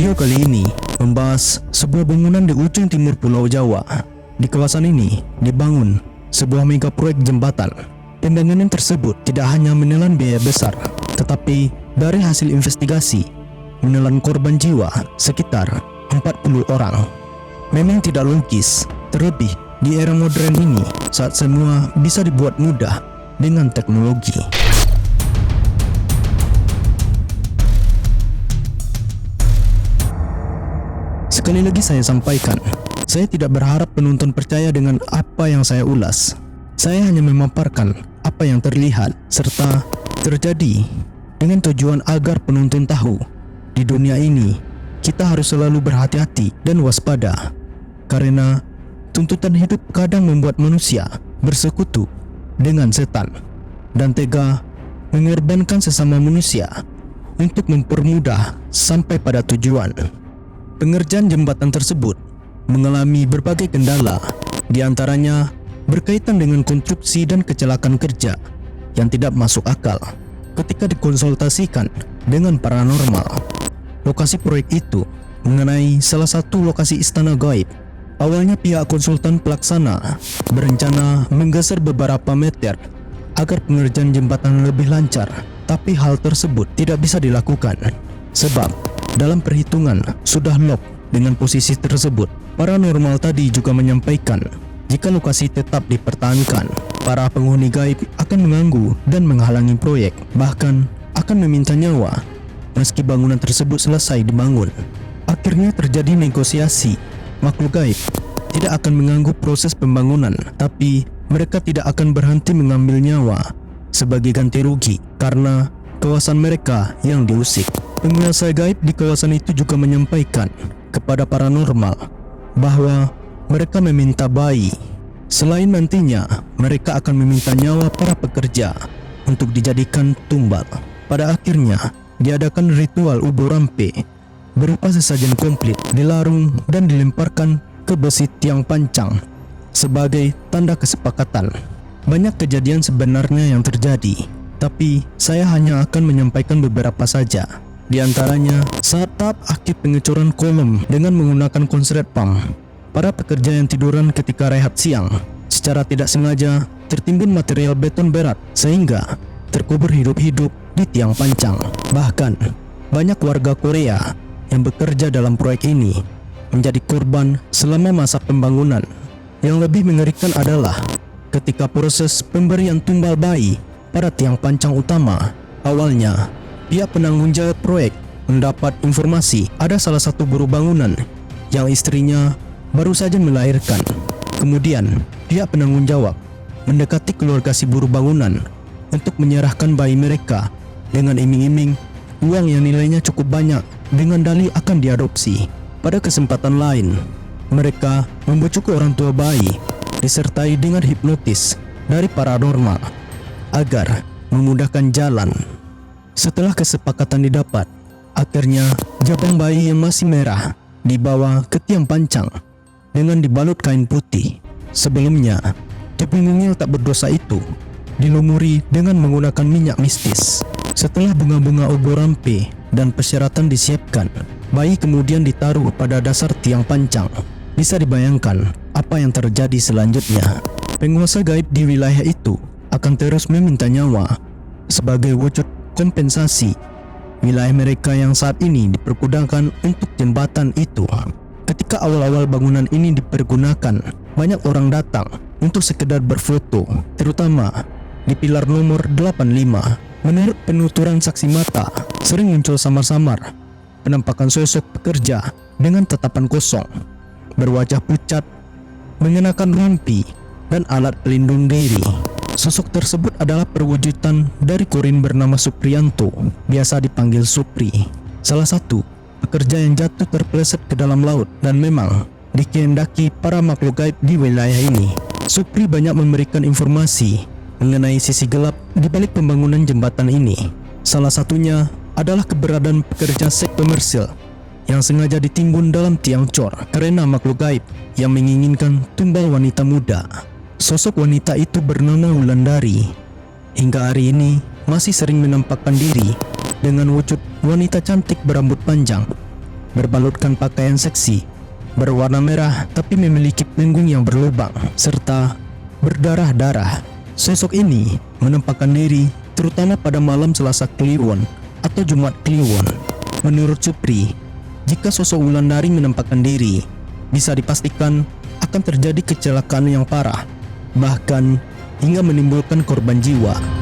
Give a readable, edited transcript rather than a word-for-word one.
Video kali ini membahas sebuah bangunan di ujung timur Pulau Jawa. Di kawasan ini dibangun sebuah mega proyek jembatan. Pembangunan tersebut tidak hanya menelan biaya besar, tetapi dari hasil investigasi menelan korban jiwa sekitar 40 orang. Memang tidak logis, terlebih di era modern ini saat semua bisa dibuat mudah dengan teknologi. Sekali lagi saya sampaikan, saya tidak berharap penonton percaya dengan apa yang saya ulas. Saya hanya memaparkan apa yang terlihat serta terjadi dengan tujuan agar penonton tahu di dunia ini kita harus selalu berhati-hati dan waspada, karena tuntutan hidup kadang membuat manusia bersekutu dengan setan dan tega mengorbankan sesama manusia untuk mempermudah sampai pada tujuan. Pengerjaan jembatan tersebut mengalami berbagai kendala, di antaranya berkaitan dengan konstruksi dan kecelakaan kerja yang tidak masuk akal. Ketika dikonsultasikan dengan paranormal, lokasi proyek itu mengenai salah satu lokasi istana gaib. Awalnya pihak konsultan pelaksana berencana menggeser beberapa meter agar pengerjaan jembatan lebih lancar, tapi hal tersebut tidak bisa dilakukan sebab dalam perhitungan sudah lock dengan posisi tersebut. Paranormal tadi juga menyampaikan jika lokasi tetap dipertahankan, para penghuni gaib akan mengganggu dan menghalangi proyek, bahkan akan meminta nyawa meski bangunan tersebut selesai dibangun. Akhirnya terjadi negosiasi. Makhluk gaib tidak akan mengganggu proses pembangunan, tapi mereka tidak akan berhenti mengambil nyawa sebagai ganti rugi karena kawasan mereka yang diusik. Penguasa gaib di kawasan itu juga menyampaikan kepada paranormal bahwa mereka meminta bayi. Selain nantinya mereka akan meminta nyawa para pekerja untuk dijadikan tumbal. Pada akhirnya diadakan ritual ubo rampe berupa sesajen komplit dilarung dan dilemparkan ke besi tiang pancang sebagai tanda kesepakatan. Banyak kejadian sebenarnya yang terjadi, tapi saya hanya akan menyampaikan beberapa saja. Di antaranya, saat tahap akhir pengecoran kolom dengan menggunakan konslet pump, para pekerja yang tiduran ketika rehat siang secara tidak sengaja tertimbun material beton berat sehingga terkubur hidup-hidup di tiang pancang. Bahkan, banyak warga Korea yang bekerja dalam proyek ini menjadi korban selama masa pembangunan. Yang lebih mengerikan adalah ketika proses pemberian tumbal bayi pada tiang pancang utama. Awalnya, pihak penanggung jawab proyek mendapat informasi ada salah satu buruh bangunan yang istrinya baru saja melahirkan. Kemudian, pihak penanggung jawab mendekati keluarga si buruh bangunan untuk menyerahkan bayi mereka dengan iming-iming uang yang nilainya cukup banyak dengan dalih akan diadopsi. Pada kesempatan lain, mereka membujuk orang tua bayi disertai dengan hipnotis dari paranormal agar memudahkan jalan. Setelah kesepakatan didapat, akhirnya jabang bayi yang masih merah dibawa ke tiang pancang dengan dibalut kain putih. Sebelumnya, tipe mungil tak berdosa itu dilumuri dengan menggunakan minyak mistis. Setelah bunga-bunga ubo rampe dan persyaratan disiapkan, bayi kemudian ditaruh pada dasar tiang pancang. Bisa dibayangkan apa yang terjadi selanjutnya. Penguasa gaib di wilayah itu akan terus meminta nyawa sebagai wujud kompensasi wilayah mereka yang saat ini dipergunakan untuk jembatan itu. Ketika awal-awal bangunan ini dipergunakan, banyak orang datang untuk sekedar berfoto, terutama di pilar nomor 85. Menurut penuturan saksi mata, sering muncul samar-samar penampakan sosok pekerja dengan tatapan kosong, berwajah pucat, mengenakan rompi dan alat pelindung diri. Sosok tersebut adalah perwujudan dari kurir bernama Suprianto, biasa dipanggil Supri, salah satu pekerja yang jatuh terpeleset ke dalam laut dan memang dikehendaki para makhluk gaib di wilayah ini. Supri banyak memberikan informasi mengenai sisi gelap di balik pembangunan jembatan ini. Salah satunya adalah keberadaan pekerja seks komersil yang sengaja ditimbun dalam tiang cor karena makhluk gaib yang menginginkan tumbal wanita muda. Sosok wanita itu bernama Wulandari. Hingga hari ini masih sering menampakkan diri dengan wujud wanita cantik berambut panjang berbalutkan pakaian seksi, berwarna merah tapi memiliki punggung yang berlubang, serta berdarah-darah. Sosok ini menampakkan diri terutama pada malam Selasa Kliwon atau Jumat Kliwon. Menurut Supri, jika sosok Wulandari menampakkan diri, bisa dipastikan akan terjadi kecelakaan yang parah, bahkan hingga menimbulkan korban jiwa.